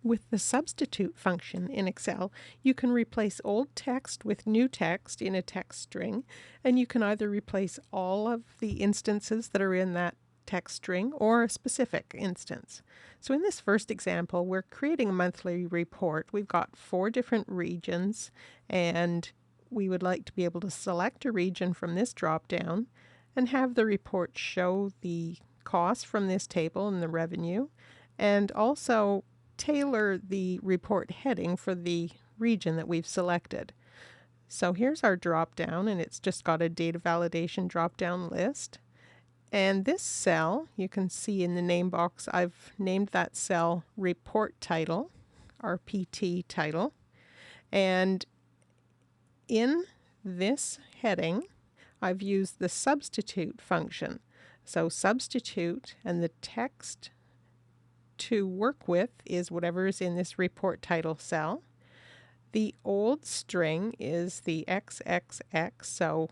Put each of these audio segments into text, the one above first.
With the substitute function in Excel, you can replace old text with new text in a text string, and you can either replace all of the instances that are in that text string or a specific instance. So in this first example, we're creating a monthly report. We've got 4 different regions, and we would like to be able to select a region from this drop-down and have the report show the costs from this table and the revenue, and also tailor the report heading for the region that we've selected. So here's our drop down, and it's just got a data validation drop down list. And this cell, you can see in the name box, I've named that cell report title, RPT title. And in this heading, I've used the substitute function. So substitute, and the text to work with is whatever is in this report title cell. The old string is the XXX, so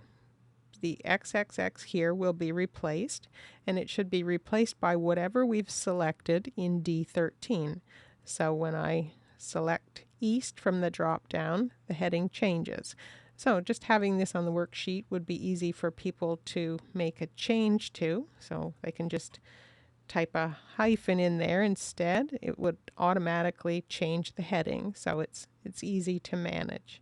the XXX here will be replaced, and it should be replaced by whatever we've selected in D13. So when I select East from the drop down, the heading changes. So just having this on the worksheet would be easy for people to make a change to, so they can just type a hyphen in there instead. It would automatically change the heading, so it's easy to manage.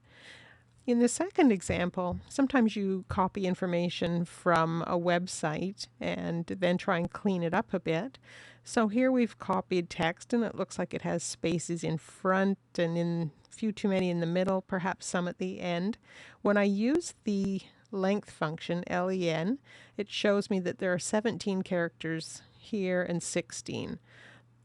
In the second example, sometimes you copy information from a website and then try and clean it up a bit. So here we've copied text, and it looks like it has spaces in front and in a few too many in the middle, perhaps some at the end. When I use the length function, len, it shows me that there are 17 characters here and 16.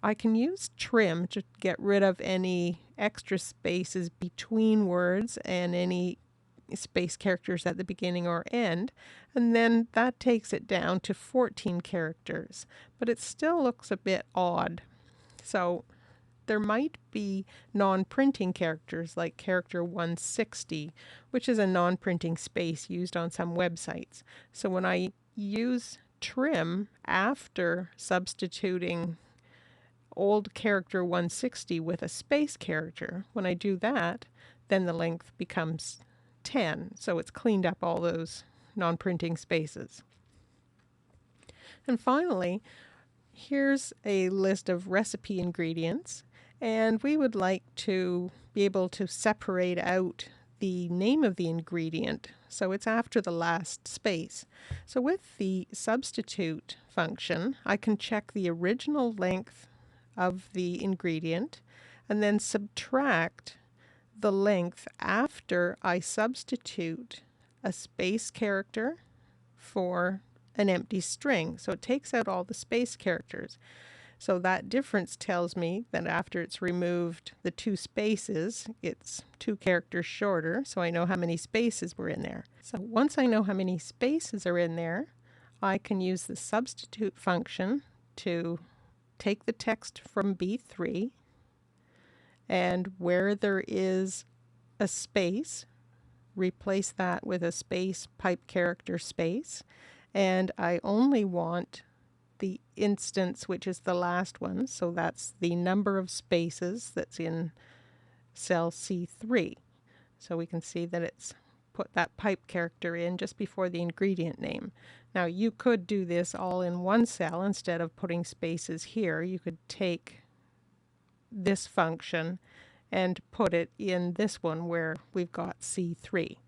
I can use trim to get rid of any extra spaces between words and any space characters at the beginning or end, and then that takes it down to 14 characters, but it still looks a bit odd. So there might be non-printing characters like character 160, which is a non-printing space used on some websites. So when I use trim after substituting old character 160 with a space character, when I do that, then the length becomes 10. So it's cleaned up all those non-printing spaces. And finally, here's a list of recipe ingredients, and we would like to be able to separate out the name of the ingredient, so it's after the last space. So with the substitute function, I can check the original length of the ingredient and then subtract the length after I substitute a space character for an empty string. So it takes out all the space characters. So that difference tells me that after it's removed the 2 spaces, it's 2 characters shorter, so I know how many spaces were in there. So once I know how many spaces are in there, I can use the substitute function to take the text from B3, and where there is a space, replace that with a space pipe character space, and I only want the instance, which is the last one, so that's the number of spaces that's in cell C3. So we can see that it's put that pipe character in just before the ingredient name. Now you could do this all in one cell instead of putting spaces here. You could take this function and put it in this one where we've got C3.